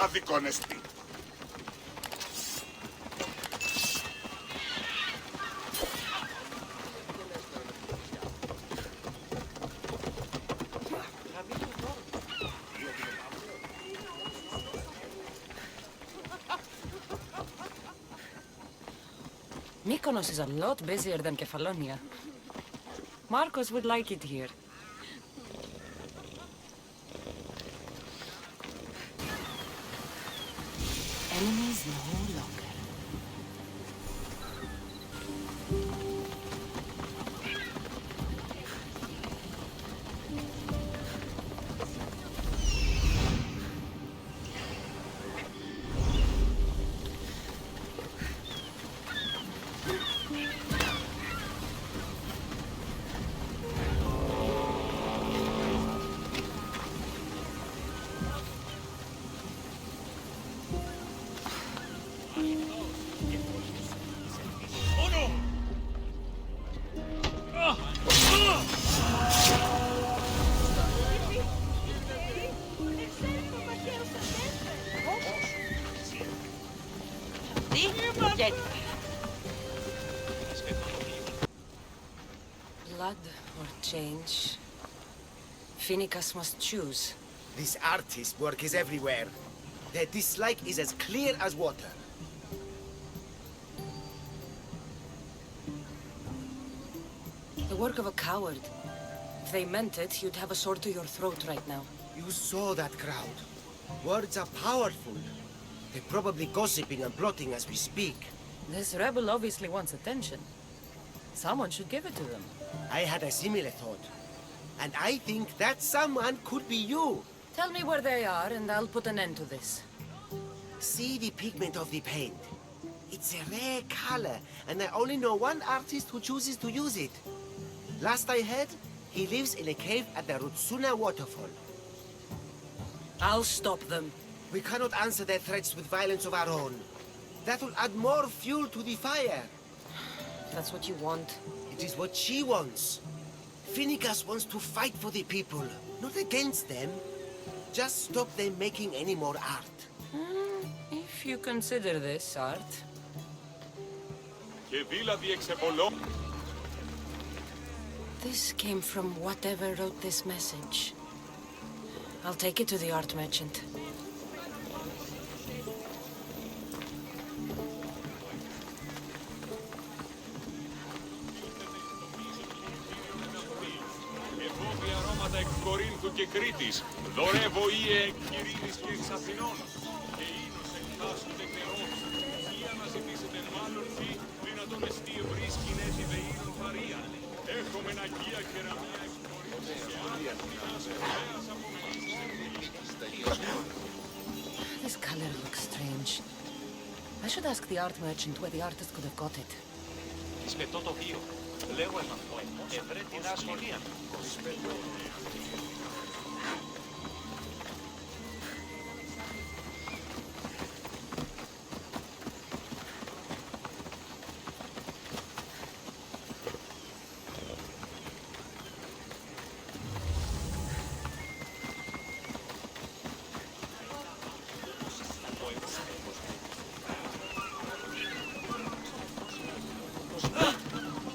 Άδικον εστί. Mykonos is a lot busier than Kefalonia. Marcos would like it here. Enemies no longer. Blood or change? Phoenicus must choose. This artist work is everywhere. Their dislike is as clear as water. The work of a coward. If they meant it, you'd have a sword to your throat right now. You saw that crowd. Words are powerful. They're probably gossiping and plotting as we speak. This rebel obviously wants attention. Someone should give it to them. I had a similar thought. And I think that someone could be you. Tell me where they are and I'll put an end to this. See the pigment of the paint. It's a rare color, and I only know one artist who chooses to use it. Last I heard, he lives in a cave at the Rutsuna waterfall. I'll stop them. We cannot answer their threats with violence of our own. That will add more fuel to the fire. If that's what you want. It is what she wants. Phoenicus wants to fight for the people, not against them. Just stop them making any more art. If you consider this art. This came from whatever wrote this message. I'll take it to the art merchant. Εκ Κορίνθου και Κρήτης, δωρεύω ή εκ Κυρίνης και εξ Αθηνών, και ίνος εκτάσσονται καιρός, ή αναζητήσετε μάλλον τι, δυνατόν εστί ευρύς κινέτη δεΐρων βαρία. Έχουμε αγία κεραμία εκ Κορίνθου και άλλα κοινάς εβραίας απομενήσεις. This color looks strange. I should ask the art merchant where the artist could have got it. Ισπετώ το βίο. Λέω εμαθώ, ευρέ την ασχολία.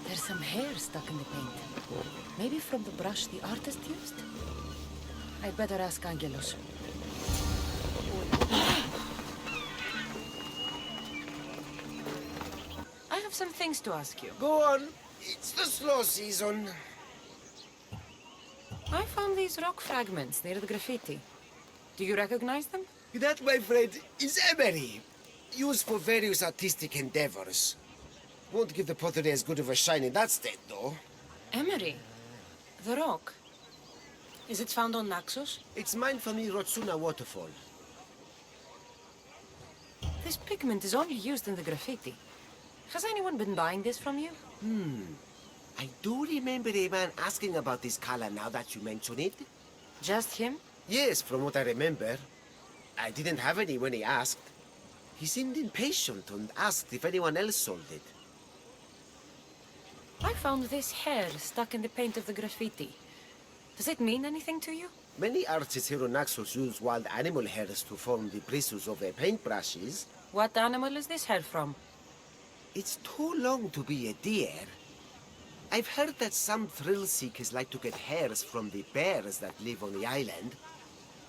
There's some hair stuck in the paint. Maybe from the brush the artist used? I'd better ask Angelos. I have some things to ask you. Go on. It's the slow season. I found these rock fragments near the graffiti. Do you recognize them? That, my friend, is emery. Used for various artistic endeavors. Won't give the pottery as good of a shine in that state, though. Emery? The rock? Is it found on Naxos? It's mined from the Rutsuna waterfall. This pigment is only used in the graffiti. Has anyone been buying this from you? I do remember a man asking about this color now that you mention it. Just him? Yes, from what I remember. I didn't have any when he asked. He seemed impatient and asked if anyone else sold it. I found this hair stuck in the paint of the graffiti. Does it mean anything to you? Many artists here on Naxos use wild animal hairs to form the bristles of their paintbrushes. What animal is this hair from? It's too long to be a deer. I've heard that some thrill seekers like to get hairs from the bears that live on the island.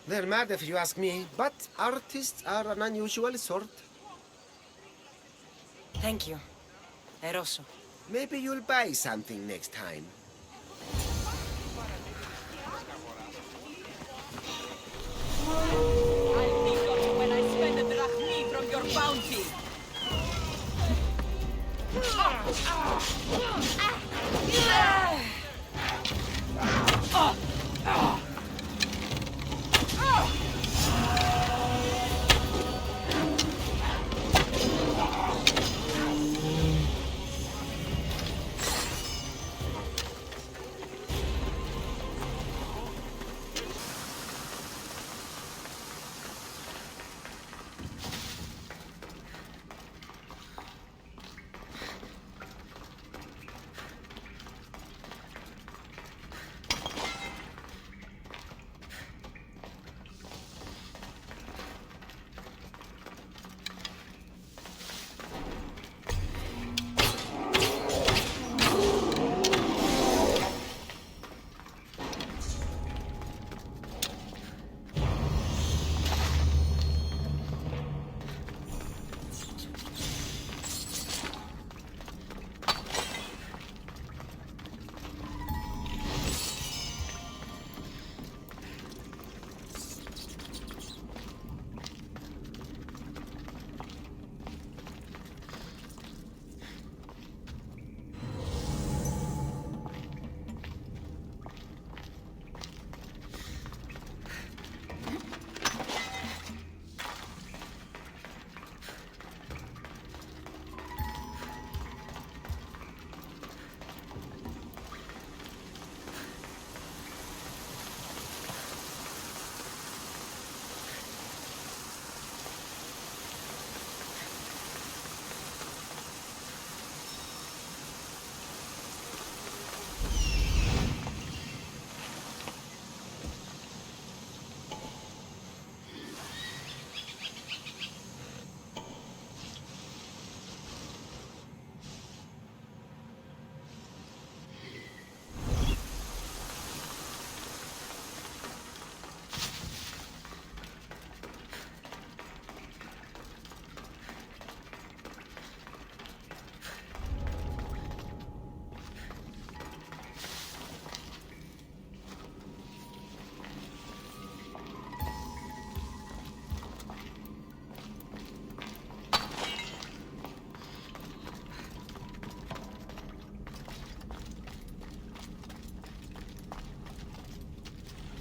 They're mad if you ask me, but artists are an unusual sort. Thank you. Eroso. Maybe you'll buy something next time. I'll think of you when I spend a drachmi from your bounty.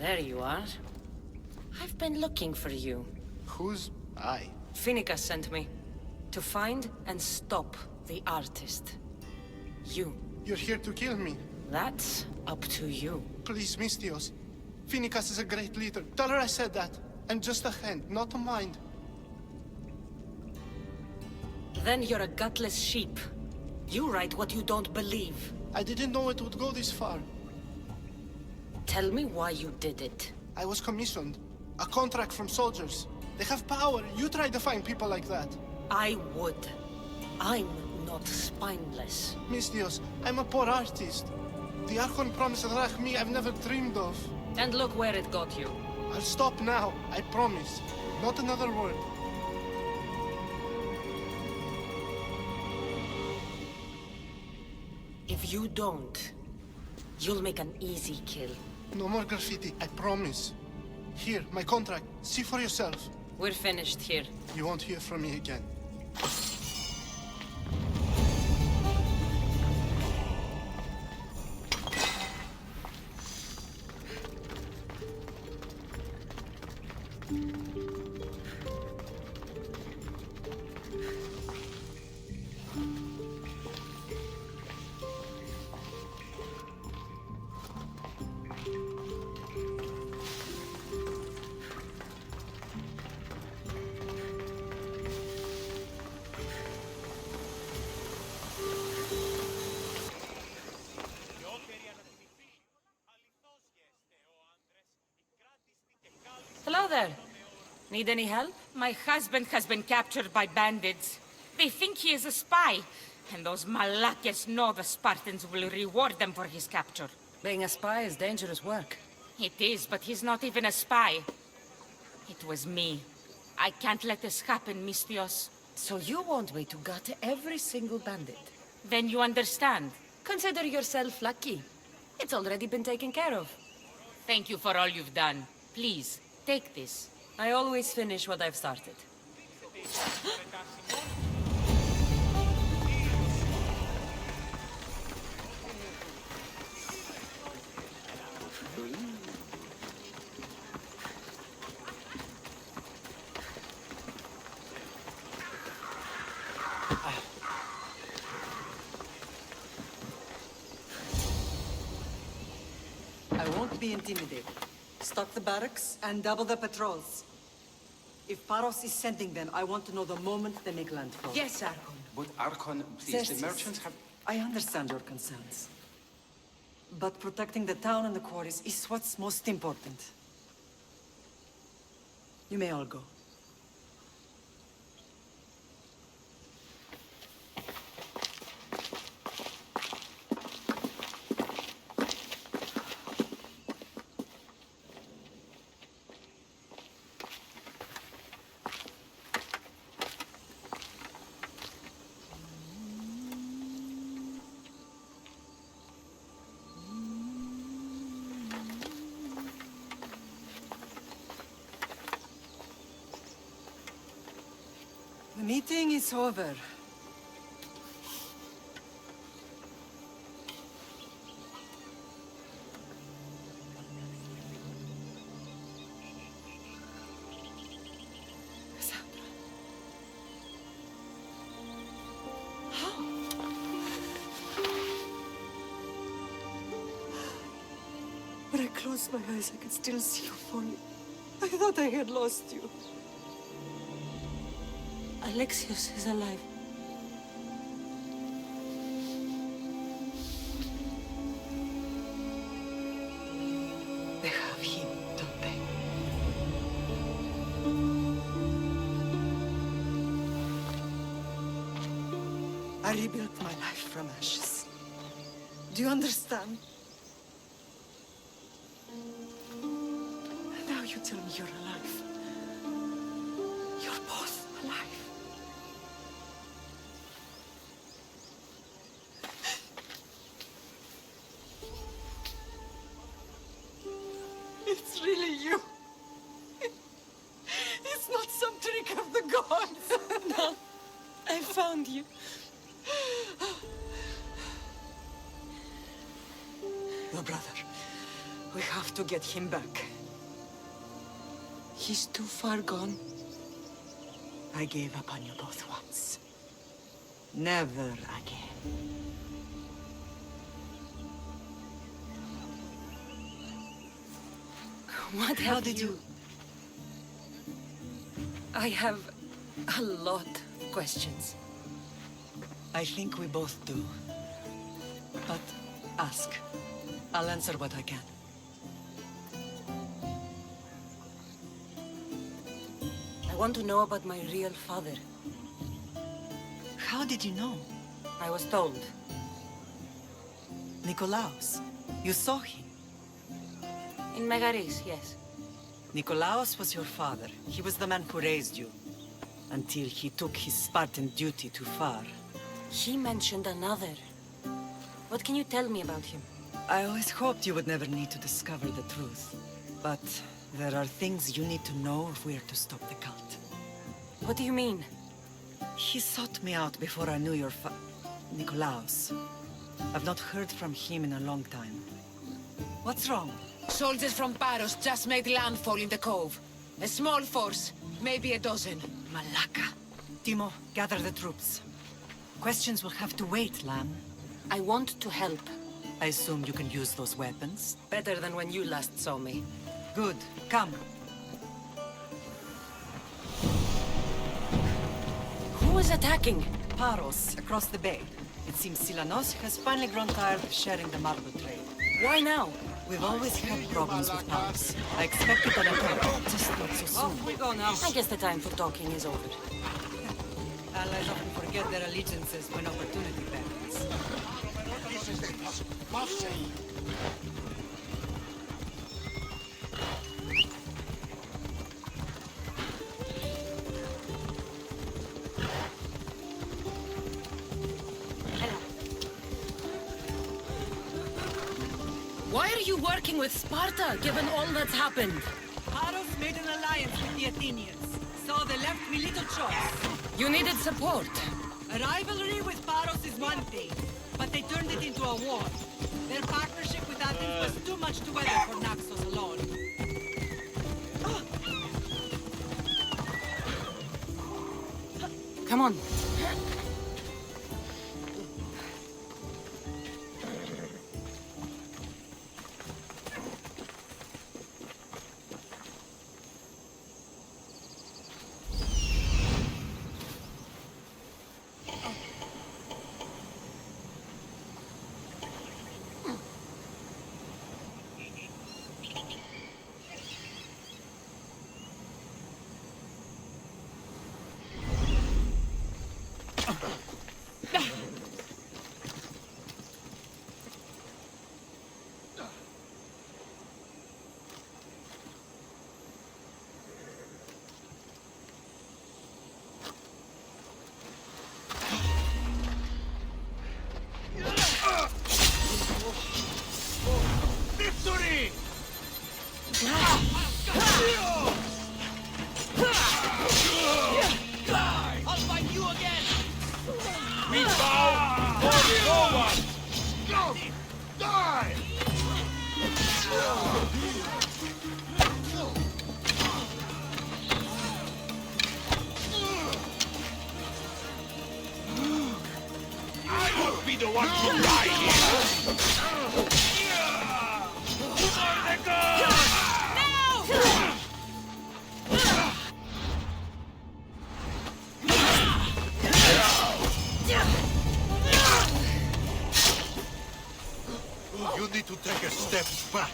There you are. I've been looking for you. Who's I? Phoenicus sent me. To find and stop the artist. You. You're here to kill me. That's up to you. Please, Mystios. Phoenicus is a great leader. Tell her I said that. I'm just a hand, not a mind. Then you're a gutless sheep. You write what you don't believe. I didn't know it would go this far. Tell me why you did it. I was commissioned. A contract from soldiers. They have power. You try to find people like that. I would. I'm not spineless. Mystios, I'm a poor artist. The Archon promised Rachmi I've never dreamed of. And look where it got you. I'll stop now, I promise. Not another word. If you don't, you'll make an easy kill. No more graffiti, I promise. Here, my contract. See for yourself. We're finished here. You won't hear from me again. there? Need any help? My husband has been captured by bandits. They think he is a spy, and those Malakas know the Spartans will reward them for his capture. Being a spy is dangerous work. It is, but he's not even a spy. It was me. I can't let this happen, Mystios. So you want me to gut every single bandit? Then you understand. Consider yourself lucky. It's already been taken care of. Thank you for all you've done. Please, take this. I always finish what I've started. I won't be intimidated. Stock the barracks and double the patrols. If Paros is sending them, I want to know the moment they make landfall. Yes, Archon. But Archon, please, the Xerxes, merchants have... I understand your concerns. But protecting the town and the quarries is what's most important. You may all go. The meeting is over. Kassandra. When I closed my eyes, I could still see you falling. I thought I had lost you. Alexios is alive. They have him, don't they? I rebuilt my life from ashes. Do you understand? And now you tell me you're alive. You're both alive. It's really you. It's not some trick of the gods. No, I found you. Your brother. We have to get him back. He's too far gone. I gave up on you both once. Never again. What How have did you... I have a lot of questions. I think we both do. But ask. I'll answer what I can. I want to know about my real father. How did you know? I was told. Nikolaos. You saw him. In Megaris, yes. Nikolaos was your father. He was the man who raised you. Until he took his Spartan duty too far. He mentioned another. What can you tell me about him? I always hoped you would never need to discover the truth. But there are things you need to know if we are to stop the cult. What do you mean? He sought me out before I knew your Nikolaos. I've not heard from him in a long time. What's wrong? Soldiers from Paros just made landfall in the cove. A small force, maybe a dozen. Malaka. Timo, gather the troops. Questions will have to wait, Lamb. I want to help. I assume you can use those weapons? Better than when you last saw me. Good. Come. Who is attacking? Paros, across the bay. It seems Silanos has finally grown tired of sharing the marble trade. Why now? We've always had problems with Paros. I expected an attack, just not so soon. Off we go now. I guess the time for talking is over. Allies often forget their allegiances when opportunity beckons. Why are you working with Sparta, given all that's happened? Paros made an alliance with the Athenians, so they left me little choice. You needed support. A rivalry with Paros is one thing, but they turned it into a war. Their partnership with Athens was too much to weather for Naxos alone. Come on. Victory! I'll fight you again! We bow forward! Go! Die! I won't be the one to die here! For the gods! You need to take a step back.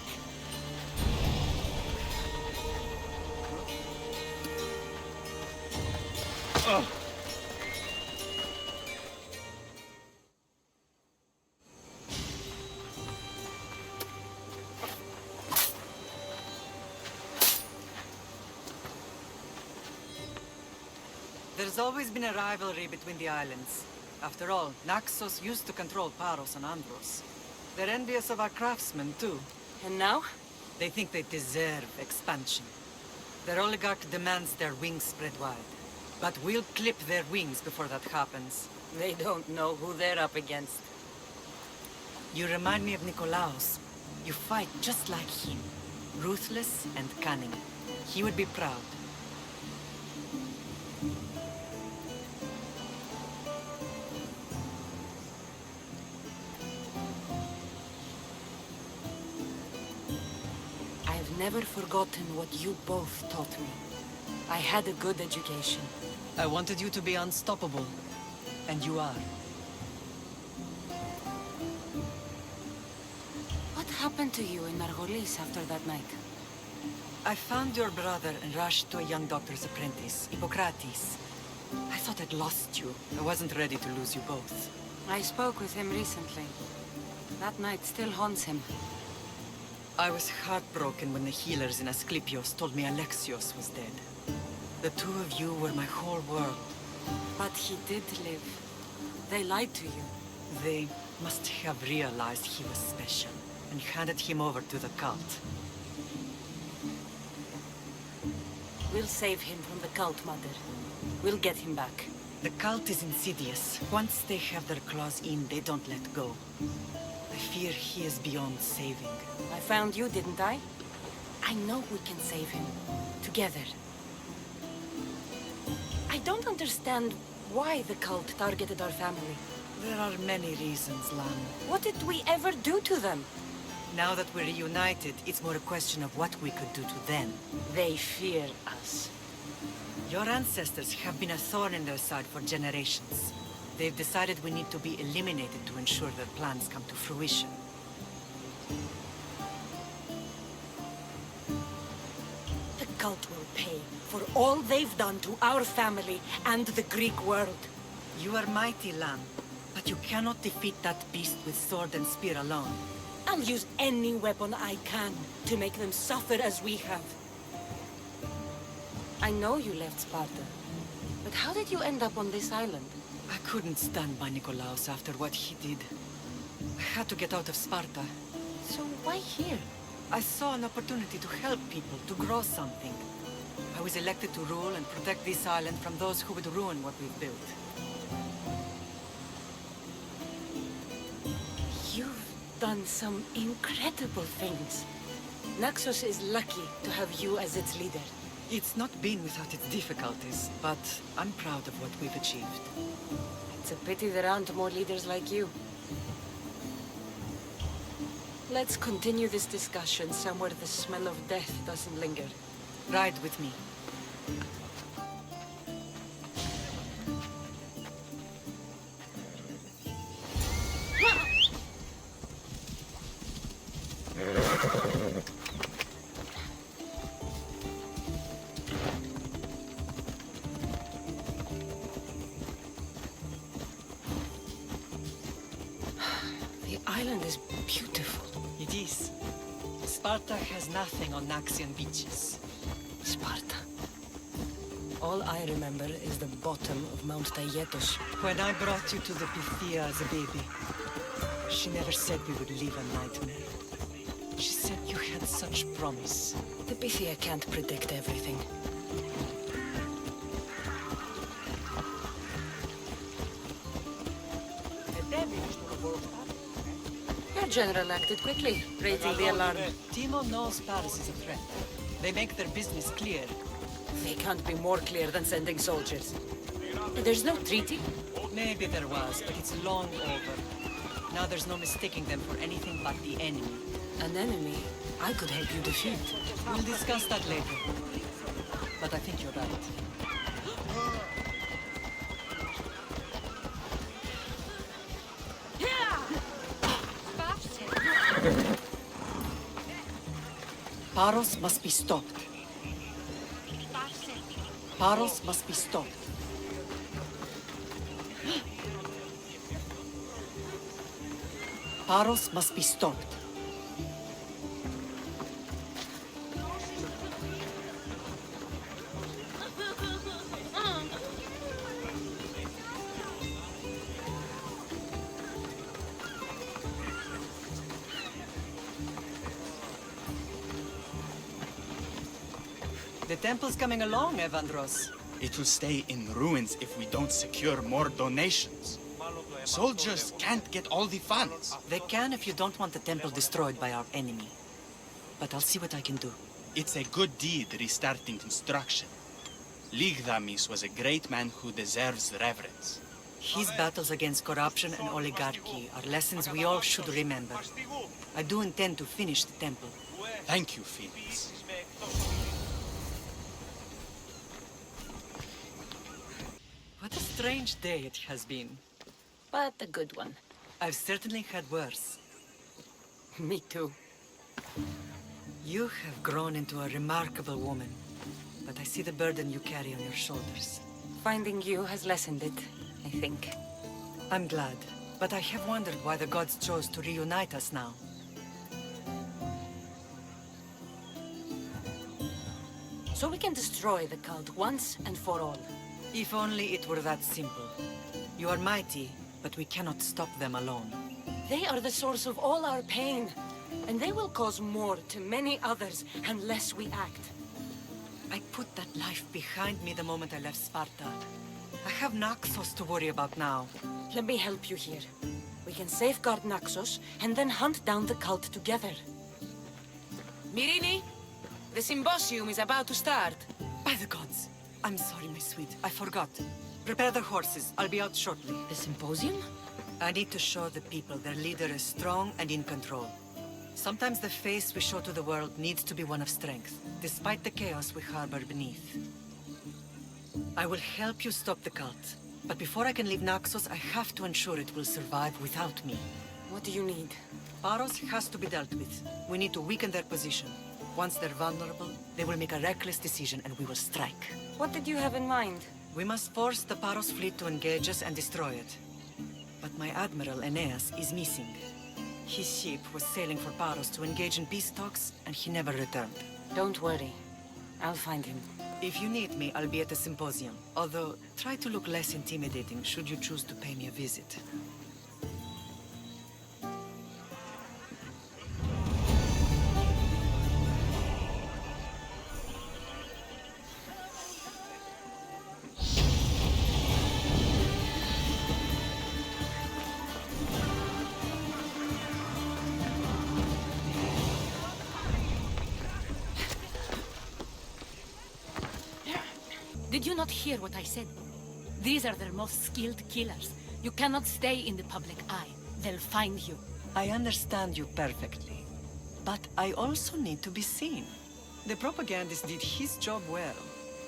There's always been a rivalry between the islands. After all, Naxos used to control Paros and Andros. They're envious of our craftsmen, too. And now? They think they deserve expansion. Their oligarch demands their wings spread wide. But we'll clip their wings before that happens. They don't know who they're up against. You remind me of Nikolaos. You fight just like him. Ruthless and cunning. He would be proud. I've never forgotten what you both taught me. I had a good education. I wanted you to be unstoppable. And you are. What happened to you in Nargolis after that night? I found your brother and rushed to a young doctor's apprentice, Hippocrates. I thought I'd lost you. I wasn't ready to lose you both. I spoke with him recently. That night still haunts him. I was heartbroken when the healers in Asclepios told me Alexios was dead. The two of you were my whole world. But he did live. They lied to you. They must have realized he was special and handed him over to the cult. We'll save him from the cult, Mother. We'll get him back. The cult is insidious. Once they have their claws in, they don't let go. I fear he is beyond saving. I found you, didn't I? I know we can save him. Together. I don't understand why the cult targeted our family. There are many reasons, Lan. What did we ever do to them? Now that we're reunited, it's more a question of what we could do to them. They fear us. Your ancestors have been a thorn in their side for generations. They've decided we need to be eliminated to ensure their plans come to fruition. cult will pay for all they've done to our family and the Greek world. You are mighty, Lamb, but you cannot defeat that beast with sword and spear alone. I'll use any weapon I can to make them suffer as we have. I know you left Sparta, but how did you end up on this island? I couldn't stand by Nikolaos after what he did. I had to get out of Sparta. So why here? I saw an opportunity to help people, to grow something. I was elected to rule and protect this island from those who would ruin what we've built. You've done some incredible things. Naxos is lucky to have you as its leader. It's not been without its difficulties, but I'm proud of what we've achieved. It's a pity there aren't more leaders like you. Let's continue this discussion somewhere the smell of death doesn't linger. Ride with me. The island is beautiful. It is. Sparta has nothing on Naxian beaches. Sparta. All I remember is the bottom of Mount Taygetos. When I brought you to the Pythia as a baby, she never said we would live a nightmare. She said you had such promise. The Pythia can't predict everything. Your general acted quickly, raising the alarm. Timo knows Paris is a threat. They make their business clear. They can't be more clear than sending soldiers. There's no treaty? Maybe there was, but it's long over. Now there's no mistaking them for anything but the enemy. An enemy I could help you defeat. We'll discuss that later. But I think you're right. Paros must be stopped. Paros must be stopped. Paros must be stopped. The temple's coming along, Evandros. It will stay in ruins if we don't secure more donations. Soldiers can't get all the funds. They can if you don't want the temple destroyed by our enemy. But I'll see what I can do. It's a good deed restarting construction. Ligdamis was a great man who deserves reverence. His battles against corruption and oligarchy are lessons we all should remember. I do intend to finish the temple. Thank you, Phoenix. What a strange day it has been. But a good one. I've certainly had worse. Me too. You have grown into a remarkable woman. But I see the burden you carry on your shoulders. Finding you has lessened it, I think. I'm glad. But I have wondered why the gods chose to reunite us now. So we can destroy the cult once and for all. If only it were that simple. You are mighty, but we cannot stop them alone. They are the source of all our pain, and they will cause more to many others unless we act. I put that life behind me the moment I left Sparta. I have Naxos to worry about now. Let me help you here. We can safeguard Naxos, and then hunt down the cult together. Myrrine, the symposium is about to start. By the gods! I'm sorry, my sweet. I forgot. Prepare the horses. I'll be out shortly. The symposium? I need to show the people their leader is strong and in control. Sometimes the face we show to the world needs to be one of strength, despite the chaos we harbor beneath. I will help you stop the cult. But before I can leave Naxos, I have to ensure it will survive without me. What do you need? Paros has to be dealt with. We need to weaken their position. Once they're vulnerable, They will make a reckless decision and we will strike. What did you have in mind? We must force the Paros fleet to engage us and destroy it. But my admiral, Aeneas, is missing. His ship was sailing for Paros to engage in peace talks, and he never returned. Don't worry. I'll find him. If you need me, I'll be at the symposium. Although, try to look less intimidating should you choose to pay me a visit. Did you not hear what I said? These are their most skilled killers. You cannot stay in the public eye. They'll find you. I understand you perfectly. But I also need to be seen. The propagandist did his job well.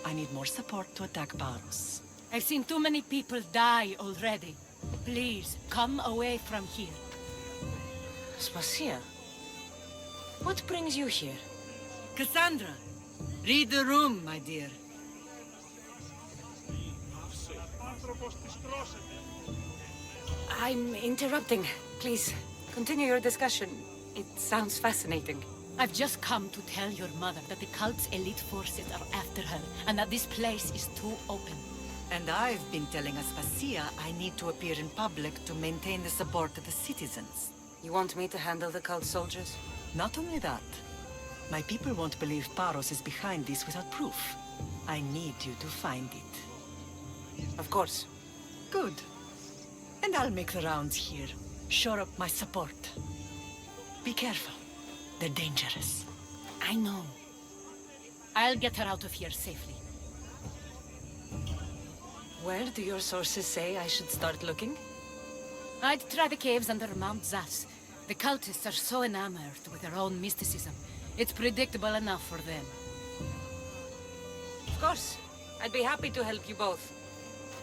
I need more support to attack Paros. I've seen too many people die already. Please, come away from here. Spacia, what brings you here? Kassandra, read the room, my dear. I'm interrupting. Please, continue your discussion. It sounds fascinating. I've just come to tell your mother that the cult's elite forces are after her, and that this place is too open. And I've been telling Aspasia I need to appear in public to maintain the support of the citizens. You want me to handle the cult soldiers? Not only that. My people won't believe Paros is behind this without proof. I need you to find it. Of course. Good. And I'll make the rounds here. Shore up my support. Be careful. They're dangerous. I know. I'll get her out of here safely. Where do your sources say I should start looking? I'd try the caves under Mount Zas. The cultists are so enamored with their own mysticism. It's predictable enough for them. Of course. I'd be happy to help you both.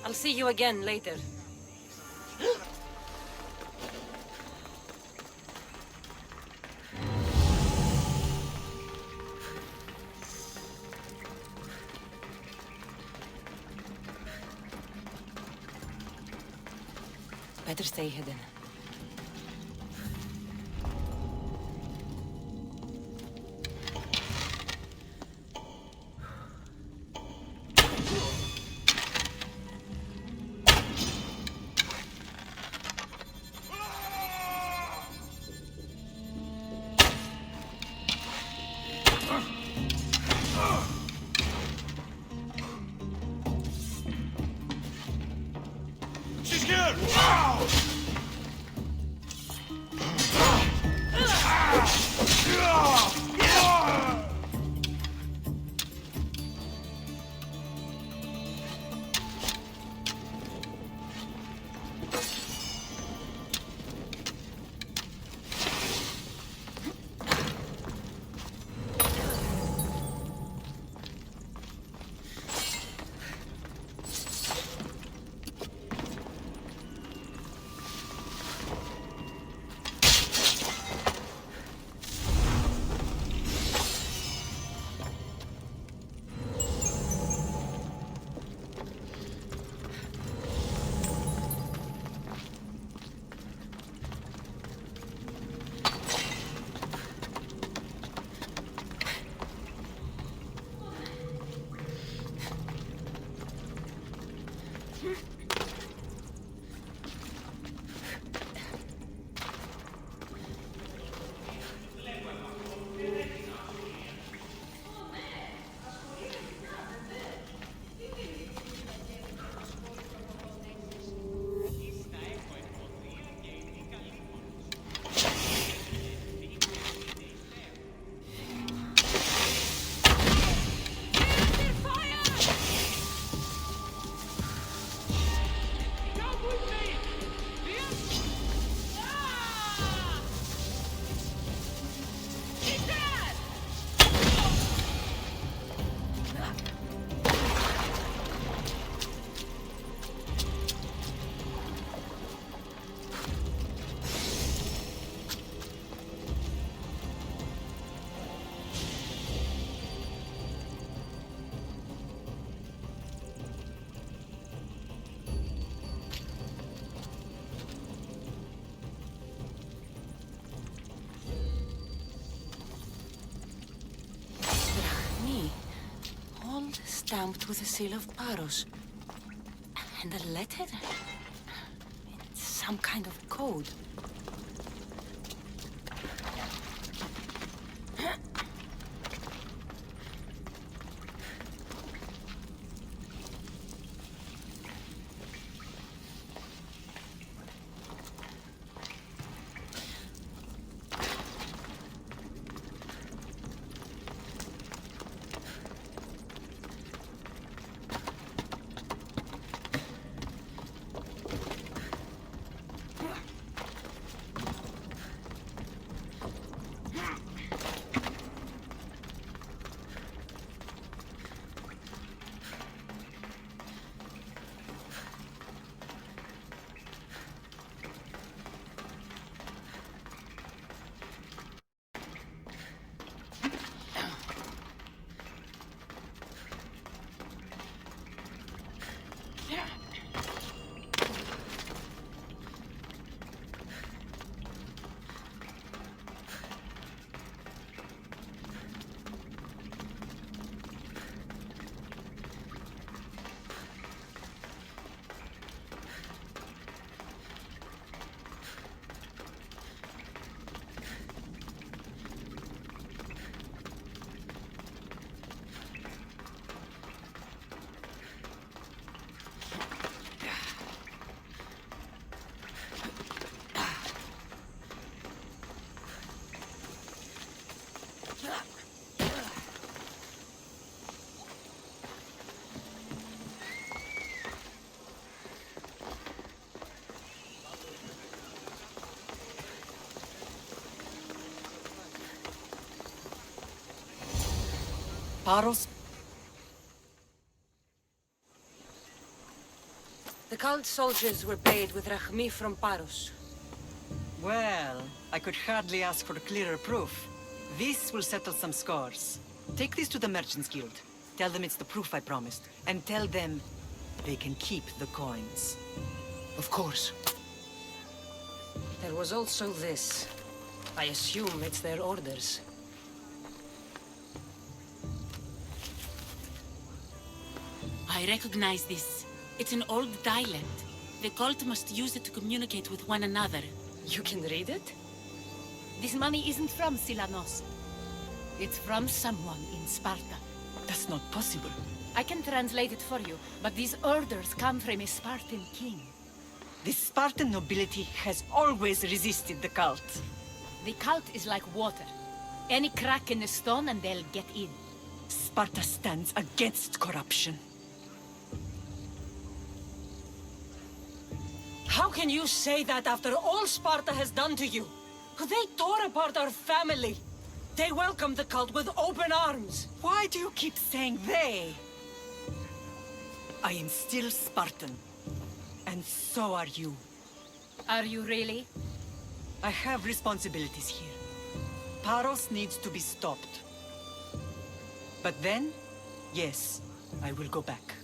I'll see you again later. Better stay hidden. She's here! stamped with the seal of Paros. And a letter? It's some kind of code. Paros? The cult soldiers were paid with Rachmi from Paros. Well, I could hardly ask for clearer proof. This will settle some scores. Take this to the Merchants Guild. Tell them it's the proof I promised. And tell them they can keep the coins. Of course. There was also this. I assume it's their orders. I recognize this. It's an old dialect. The cult must use it to communicate with one another. You can read it? This money isn't from Silanos. It's from someone in Sparta. That's not possible. I can translate it for you, but these orders come from a Spartan king. The Spartan nobility has always resisted the cult. The cult is like water. Any crack in the stone and they'll get in. Sparta stands against corruption. How can you say that after all Sparta has done to you? They tore apart our family. They welcomed the cult with open arms. Why do you keep saying they? I am still Spartan. And so are you. Are you really? I have responsibilities here. Paros needs to be stopped. But then, yes, I will go back.